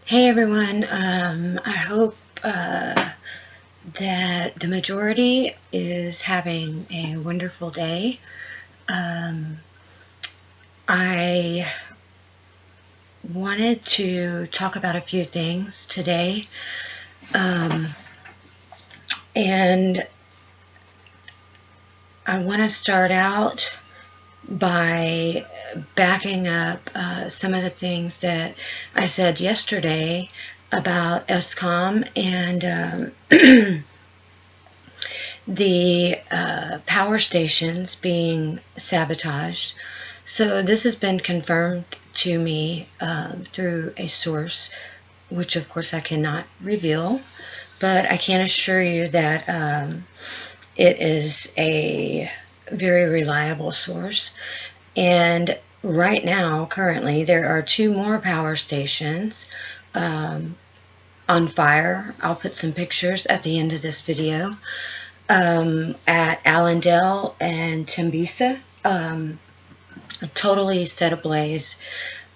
Hey everyone, I hope that the majority is having a wonderful day. I wanted to talk about a few things today, and I want to start out by backing up some of the things that I said yesterday about ESCOM and the power stations being sabotaged. So this has been confirmed to me through a source, which of course I cannot reveal, but I can assure you that it is a very reliable source. And right now, currently, there are 2 more power stations on fire. I'll put some pictures at the end of this video. At Allendale and Tembisa, totally set ablaze.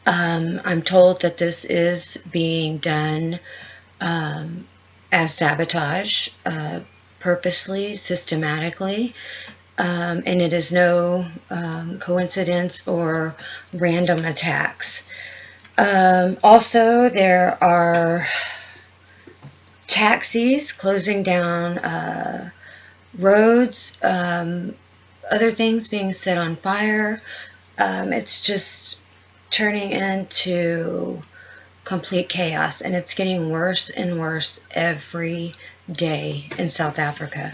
I'm told that this is being done as sabotage, purposely, systematically, and it is no coincidence or random attacks. Also, there are taxis closing down roads, other things being set on fire. It's just turning into complete chaos, and it's getting worse and worse every day in South Africa.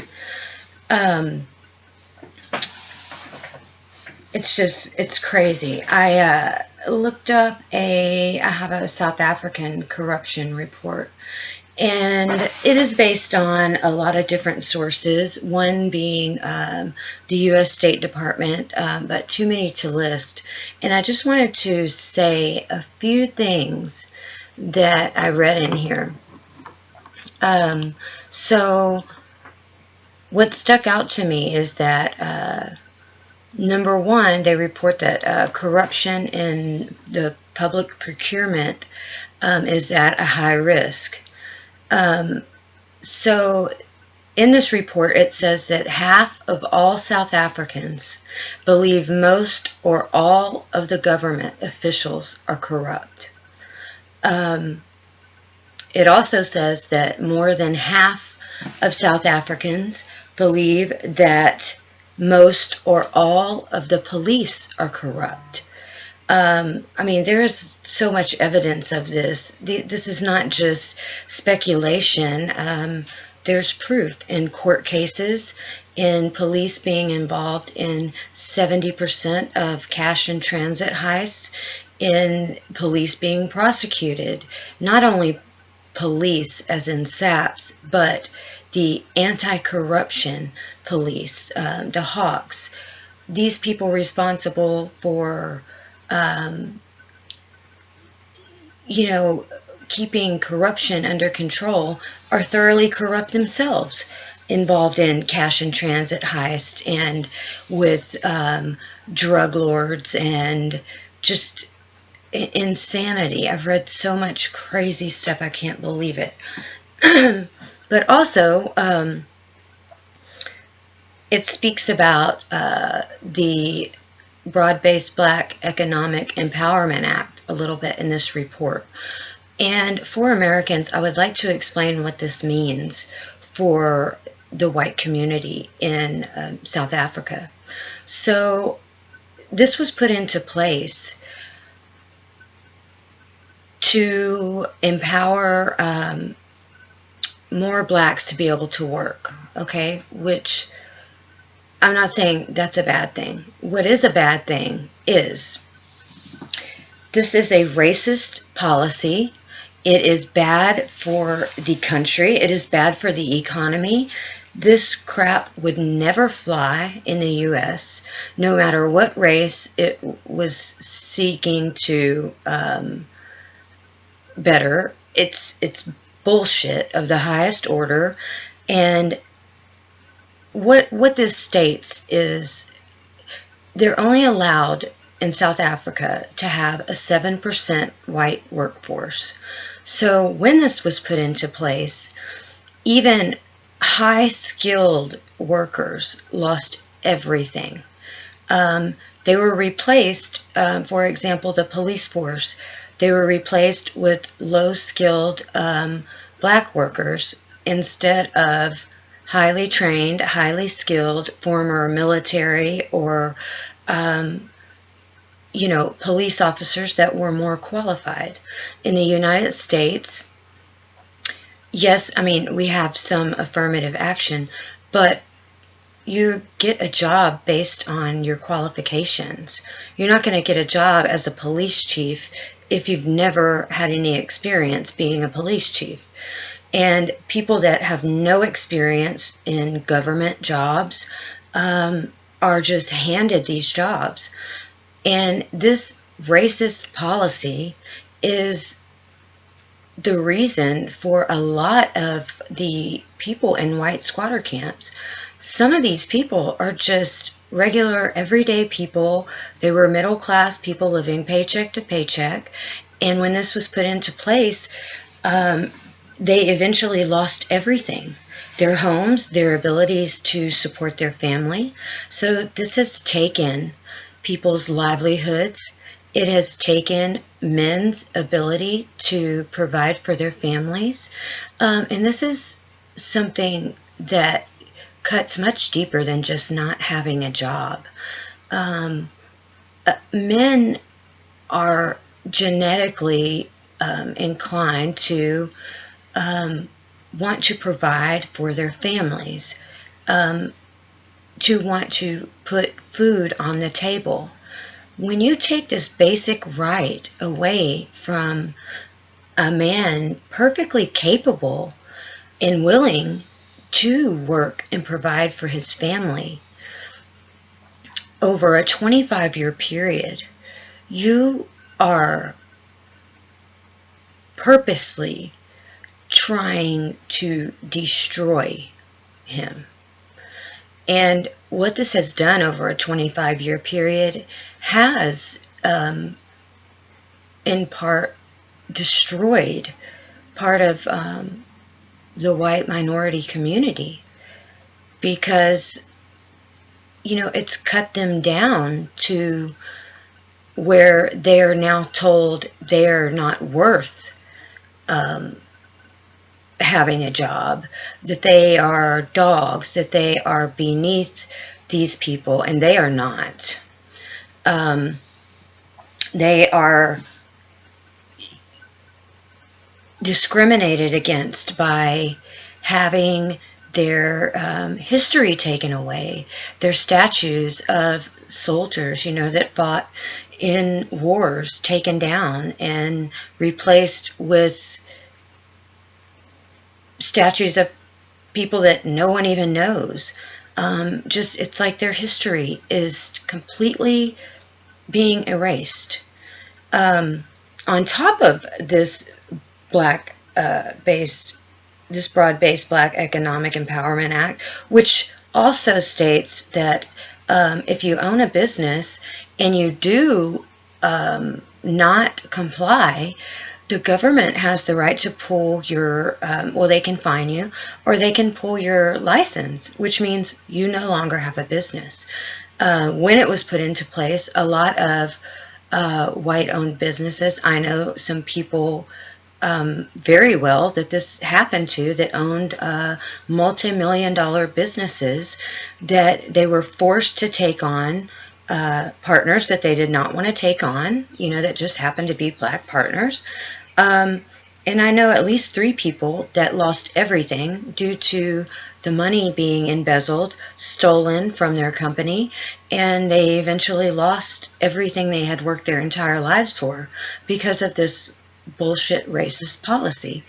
It's crazy. I looked up I have a South African corruption report, and it is based on a lot of different sources, one being the U.S. State Department, but too many to list. And I just wanted to say a few things that I read in here. So what stuck out to me is that number one, they report that corruption in the public procurement is at a high risk. So in this report, it says that half of all South Africans believe most or all of the government officials are corrupt. It also says that more than half of South Africans believe that most or all of the police are corrupt. I mean, there is so much evidence of this. This is not just speculation. There's proof in court cases, in police being involved in 70% of cash in transit heists, in police being prosecuted. Not only police, as in SAPs, but the anti-corruption police, the Hawks. These people responsible for keeping corruption under control are thoroughly corrupt themselves, involved in cash in transit heist and with drug lords and just insanity. I've read so much crazy stuff, I can't believe it. But also, it speaks about the Broad-Based Black Economic Empowerment Act a little bit in this report. And for Americans, I would like to explain what this means for the white community in South Africa. So this was put into place to empower more blacks to be able to work, okay? Which I'm not saying that's a bad thing. What is a bad thing is this is a racist policy. It is bad for the country. It is bad for the economy. This crap would never fly in the U.S., no matter what race it was seeking to better. It's bullshit of the highest order. And what this states is they're only allowed in South Africa to have a 7% white workforce. So when this was put into place, even high-skilled workers lost everything. They were replaced, for example, the police force, they were replaced with low-skilled black workers instead of highly trained, highly skilled former military or police officers that were more qualified. In the United States, yes, I mean, we have some affirmative action, but you get a job based on your qualifications. You're not going to get a job as a police chief if you've never had any experience being a police chief. And people that have no experience in government jobs are just handed these jobs. And this racist policy is the reason for a lot of the people in white squatter camps. Some of these people are just regular, everyday people. They were middle class people living paycheck to paycheck. And when this was put into place, they eventually lost everything. Their homes, their abilities to support their family. So this has taken people's livelihoods. It has taken men's ability to provide for their families. And this is something that cuts much deeper than just not having a job. Men are genetically inclined to want to provide for their families, to want to put food on the table. When you take this basic right away from a man perfectly capable and willing to work and provide for his family over a 25-year period, you are purposely trying to destroy him. And what this has done over a 25-year period has, in part, destroyed part of the white minority community, because, it's cut them down to where they're now told they're not worth having a job, that they are dogs, that they are beneath these people, and they are not. They are discriminated against by having their history taken away, their statues of soldiers, that fought in wars taken down and replaced with statues of people that no one even knows. It's like their history is completely being erased. On top of this this broad-based Black Economic Empowerment Act, which also states that if you own a business and you do not comply, the government has the right to pull your, they can fine you, or they can pull your license, which means you no longer have a business. When it was put into place, a lot of white-owned businesses, I know some people very well that this happened to, that owned multi-million-dollar businesses, that they were forced to take on partners that they did not want to take on, that just happened to be Black partners. And I know at least 3 people that lost everything due to the money being embezzled, stolen from their company, and they eventually lost everything they had worked their entire lives for because of this bullshit racist policy.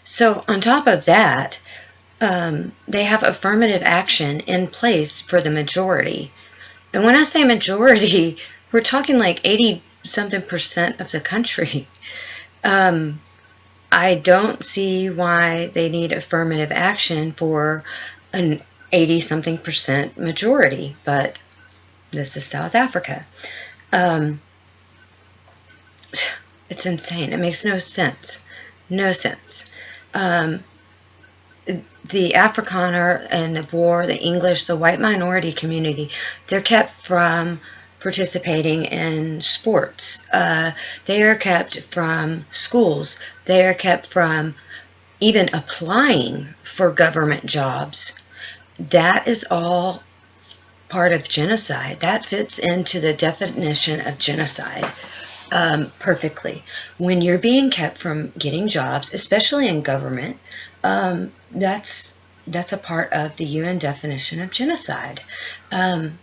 So on top of that, they have affirmative action in place for the majority. And when I say majority, we're talking like 80-something% of the country. I don't see why they need affirmative action for an 80-something% majority, but This is South Africa. It's insane. It makes no sense. No sense. The Afrikaner and the Boer, the English, the white minority community, they're kept from participating in sports. They are kept from schools. They are kept from even applying for government jobs. That is all part of genocide. That fits into the definition of genocide perfectly. When you're being kept from getting jobs, especially in government, that's a part of the UN definition of genocide. And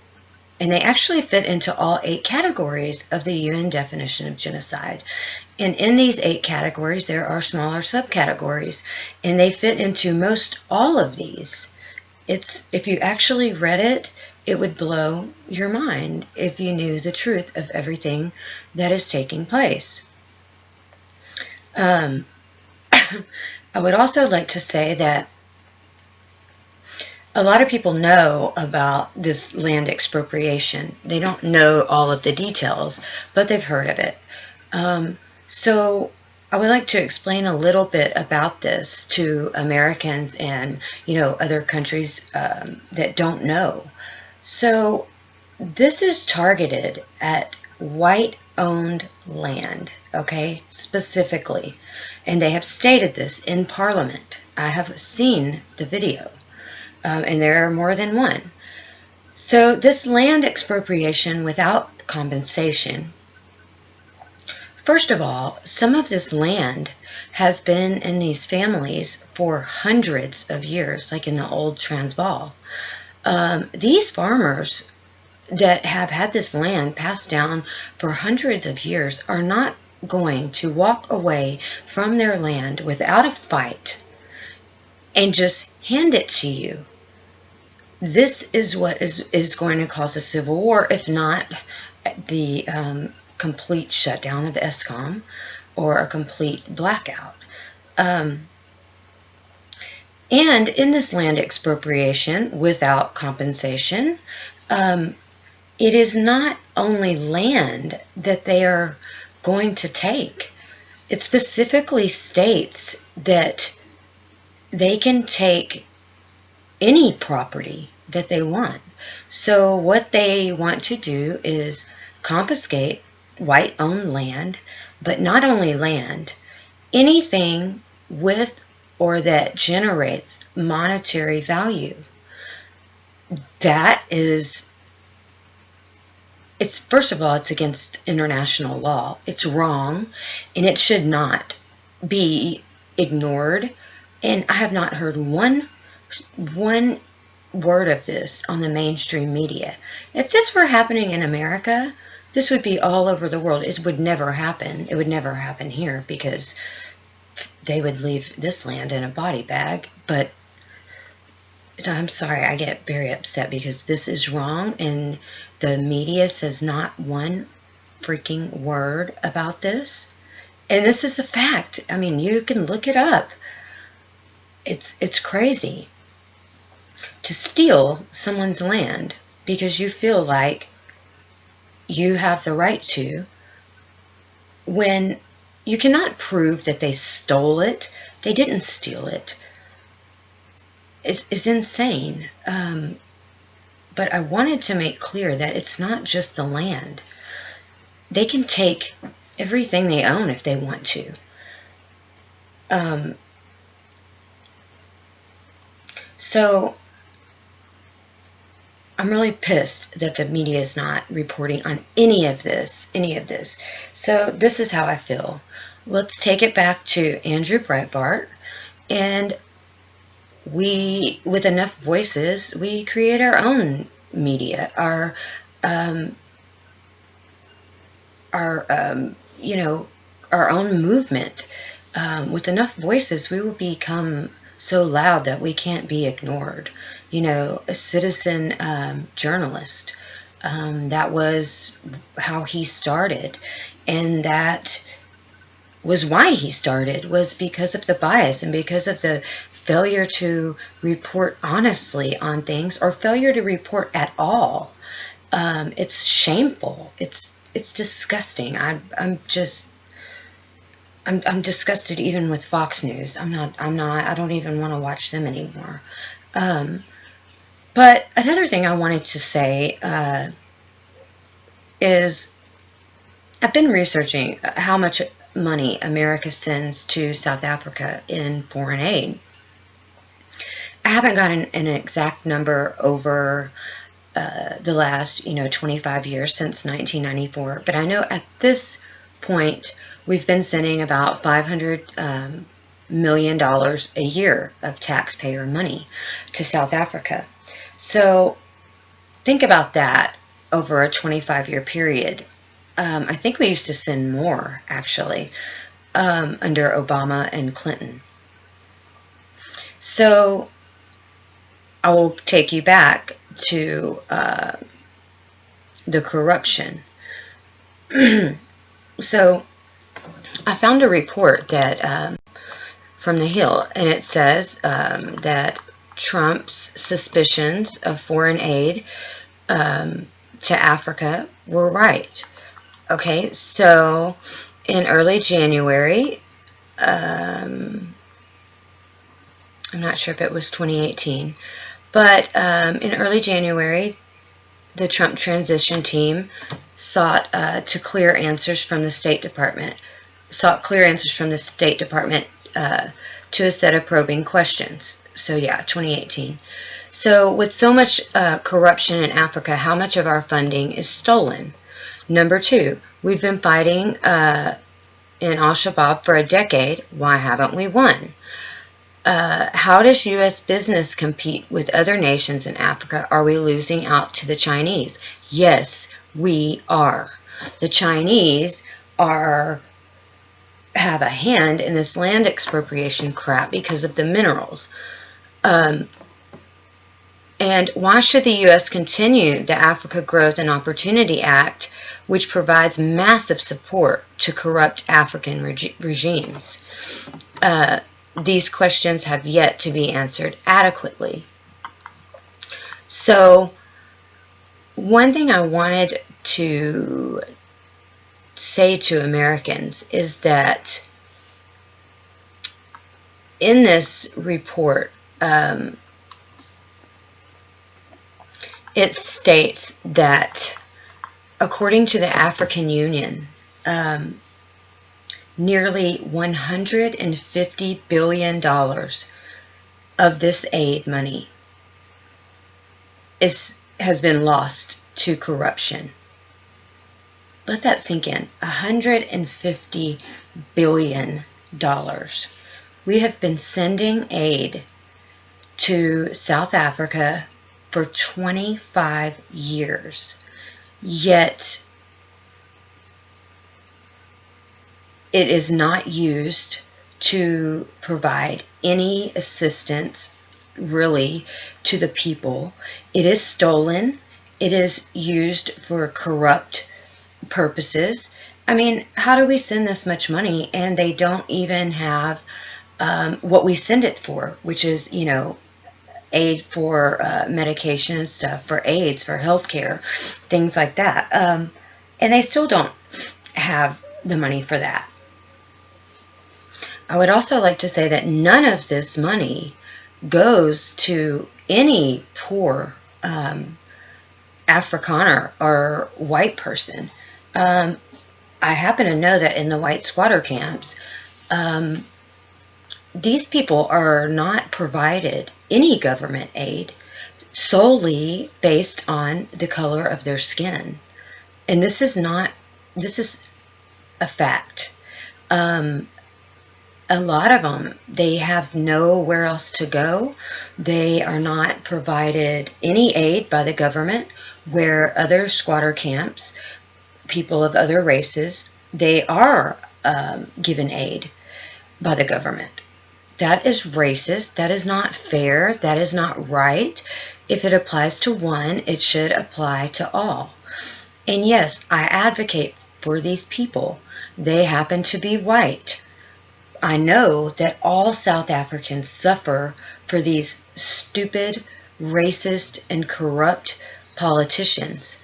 they actually fit into all 8 categories of the UN definition of genocide. And in these 8 categories, there are smaller subcategories, and they fit into most all of these. If you actually read it, it would blow your mind if you knew the truth of everything that is taking place. I would also like to say that a lot of people know about this land expropriation. They don't know all of the details, but they've heard of it. So I would like to explain a little bit about this to Americans and, other countries that don't know. So this is targeted at white-owned land, okay, specifically. And they have stated this in Parliament. I have seen the video, and there are more than one. So this land expropriation without compensation, first of all, some of this land has been in these families for hundreds of years, like in the old Transvaal. These farmers that have had this land passed down for hundreds of years are not going to walk away from their land without a fight and just hand it to you. This is what is going to cause a civil war, if not the complete shutdown of Eskom or a complete blackout. And in this land expropriation without compensation, it is not only land that they are going to take. It specifically states that they can take any property that they want. So what they want to do is confiscate white-owned land, but not only land, anything with or that generates monetary value. That is, first of all, it's against international law. It's wrong, and it should not be ignored. And I have not heard one word of this on the mainstream media. If this were happening in America, this would be all over the world. It would never happen. It would never happen here because they would leave this land in a body bag. But I'm sorry, I get very upset because this is wrong, and the media says not one freaking word about this. And this is a fact. I mean, you can look it up. It's crazy to steal someone's land because you feel like you have the right to, when you cannot prove that they stole it. They didn't steal it. It's insane. But I wanted to make clear that it's not just the land. They can take everything they own if they want to. So I'm really pissed that the media is not reporting on any of this. So this is how I feel. Let's take it back to Andrew Breitbart, and we, with enough voices, we create our own media, our own movement. With enough voices, we will become so loud that we can't be ignored. A citizen journalist. That was how he started, and that was why he started, was because of the bias and because of the failure to report honestly on things, or failure to report at all. It's shameful. It's disgusting. I'm disgusted even with Fox News. I don't even want to watch them anymore. But another thing I wanted to say is I've been researching how much money America sends to South Africa in foreign aid. I haven't gotten an exact number over the last, 25 years since 1994, but I know at this point we've been sending about $500 million a year of taxpayer money to South Africa. So think about that over a 25-year period. I think we used to send more, actually, under Obama and Clinton. So I will take you back to the corruption. So I found a report that from the Hill, and it says that Trump's suspicions of foreign aid to Africa were right. Okay, so in early January, I'm not sure if it was 2018, but in early January, the Trump transition team sought clear answers from the State Department to a set of probing questions. So yeah, 2018. So with so much corruption in Africa, how much of our funding is stolen? Number two, we've been fighting in Al-Shabaab for a decade. Why haven't we won? How does U.S. business compete with other nations in Africa? Are we losing out to the Chinese? Yes, we are. The Chinese have a hand in this land expropriation crap because of the minerals. And why should the U.S. continue the Africa Growth and Opportunity Act, which provides massive support to corrupt African regimes? These questions have yet to be answered adequately. So, one thing I wanted to say to Americans is that in this report, it states that according to the African Union, nearly $150 billion of this aid money has been lost to corruption. Let that sink in. $150 billion. We have been sending aid to South Africa for 25 years, yet it is not used to provide any assistance really to the people. It is stolen. It is used for corrupt purposes. I mean, how do we send this much money and they don't even have what we send it for, which is, aid for medication and stuff, for AIDS, for healthcare, things like that. And they still don't have the money for that. I would also like to say that none of this money goes to any poor Afrikaner or white person. I happen to know that in the white squatter camps, these people are not provided any government aid solely based on the color of their skin. And this is a fact. A lot of them, they have nowhere else to go. They are not provided any aid by the government, where other squatter camps, people of other races, they are given aid by the government. That is racist. That is not fair. That is not right. If it applies to one, it should apply to all. And yes, I advocate for these people. They happen to be white. I know that all South Africans suffer for these stupid, racist, and corrupt politicians.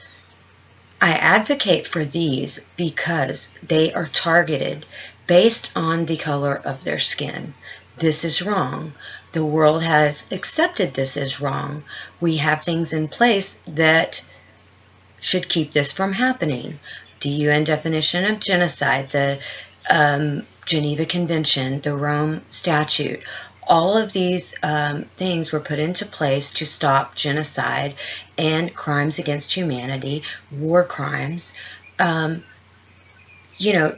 I advocate for these because they are targeted based on the color of their skin. This is wrong. The world has accepted this as wrong. We have things in place that should keep this from happening. The UN definition of genocide, the Geneva Convention, the Rome Statute, all of these things were put into place to stop genocide and crimes against humanity, war crimes,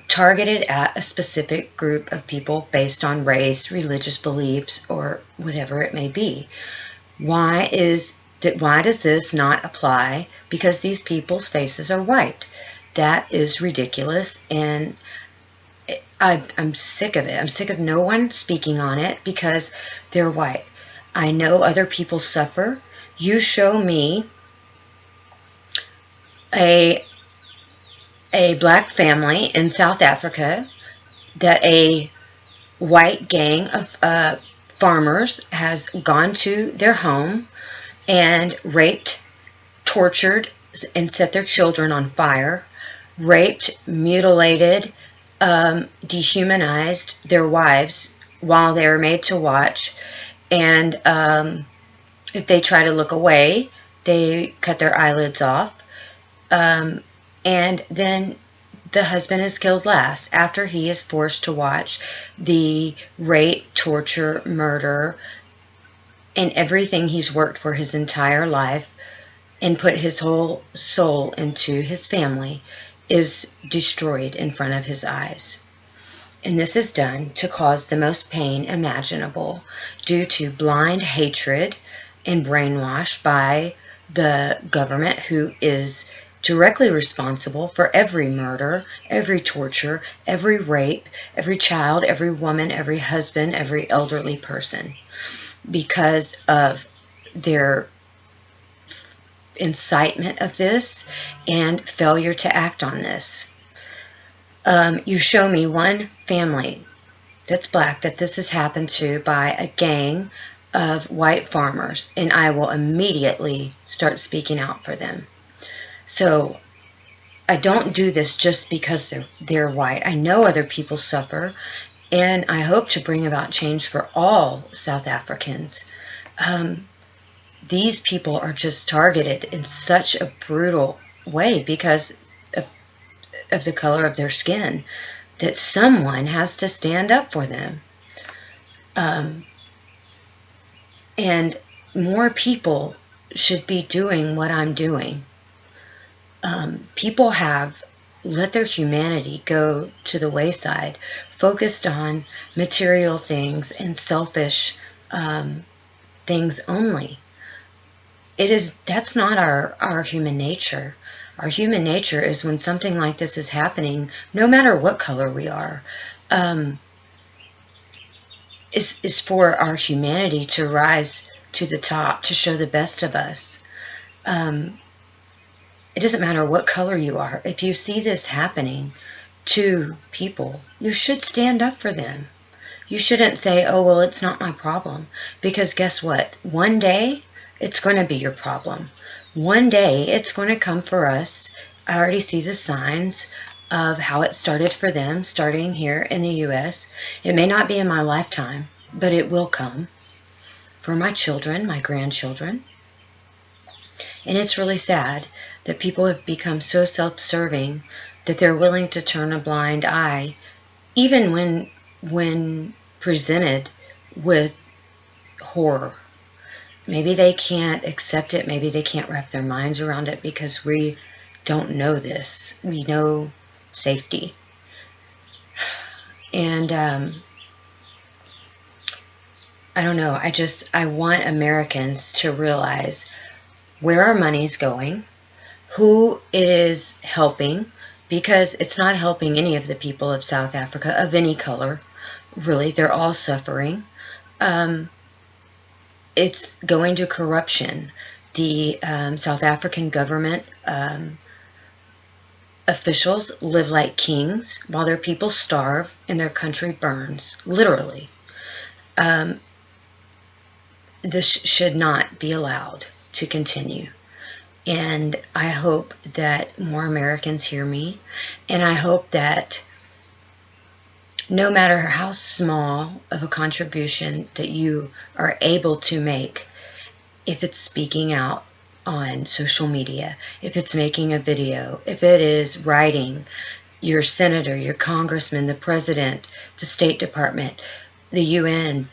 targeted at a specific group of people based on race, religious beliefs, or whatever it may be. Why does this not apply? Because these people's faces are white. That is ridiculous, and I'm sick of it. I'm sick of no one speaking on it because they're white. I know other people suffer. You show me a black family in South Africa that a white gang of farmers has gone to their home and raped, tortured, and set their children on fire, raped, mutilated, dehumanized their wives while they were made to watch, and if they try to look away, they cut their eyelids off, and then the husband is killed last after he is forced to watch the rape, torture, murder, and everything he's worked for his entire life and put his whole soul into his family is destroyed in front of his eyes. And this is done to cause the most pain imaginable due to blind hatred and brainwash by the government, who is directly responsible for every murder, every torture, every rape, every child, every woman, every husband, every elderly person, because of their incitement of this and failure to act on this. You show me one family that's black that this has happened to by a gang of white farmers, and I will immediately start speaking out for them. So I don't do this just because they're white. I know other people suffer, and I hope to bring about change for all South Africans. These people are just targeted in such a brutal way because of the color of their skin, that someone has to stand up for them. And more people should be doing what I'm doing. People have let their humanity go to the wayside, focused on material things and selfish things only. That's not our human nature. Our human nature is, when something like this is happening, no matter what color we are, is for our humanity to rise to the top, to show the best of us. It doesn't matter what color you are. If you see this happening to people, you should stand up for them. You shouldn't say, oh, well, it's not my problem. Because guess what? One day, it's going to be your problem. One day, it's going to come for us. I already see the signs of how it started for them, starting here in the U.S. It may not be in my lifetime, but it will come for my children, my grandchildren. And it's really sad that people have become so self-serving that they're willing to turn a blind eye, even when presented with horror. Maybe they can't accept it. Maybe they can't wrap their minds around it because we don't know this. We know safety. And I don't know. I want Americans to realize where our money's going, who it is helping, because it's not helping any of the people of South Africa of any color. Really, they're all suffering. It's going to corruption. The South African government officials live like kings while their people starve and their country burns, literally. This should not be allowed to continue. And I hope that more Americans hear me. And I hope that no matter how small of a contribution that you are able to make, if it's speaking out on social media, if it's making a video, if it is writing your senator, your congressman, the president, the State Department, the UN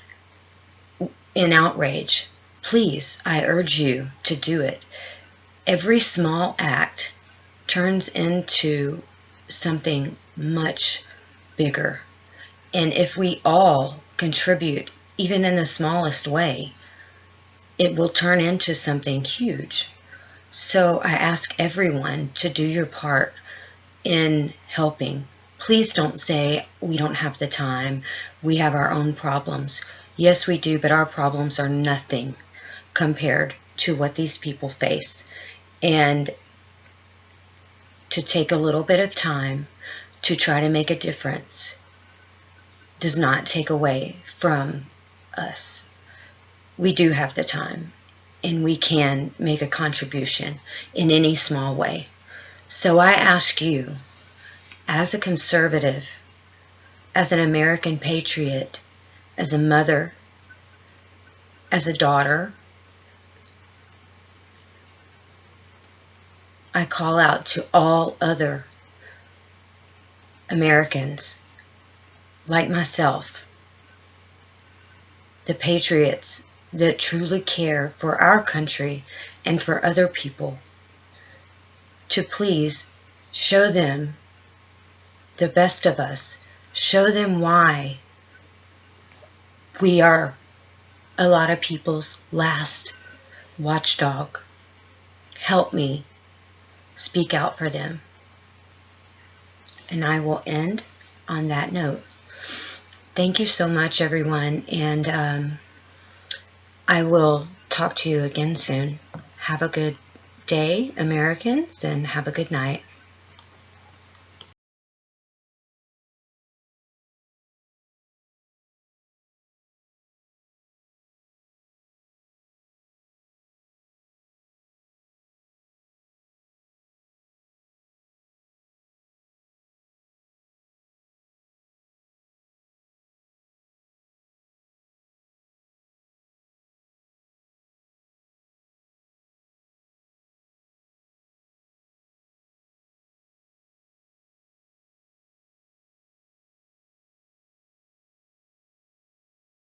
in outrage, please, I urge you to do it. Every small act turns into something much bigger. And if we all contribute, even in the smallest way, it will turn into something huge. So I ask everyone to do your part in helping. Please don't say we don't have the time, we have our own problems. Yes, we do, but our problems are nothing compared to what these people face. And to take a little bit of time to try to make a difference does not take away from us. We do have the time, and we can make a contribution in any small way. So I ask you, as a conservative, as an American patriot, as a mother, as a daughter, I call out to all other Americans like myself, the patriots that truly care for our country and for other people, to please show them the best of us. Show them why we are a lot of people's last watchdog. Help me speak out for them. And I will end on that note. Thank you so much, everyone, and I will talk to you again soon. Have a good day, Americans, and have a good night.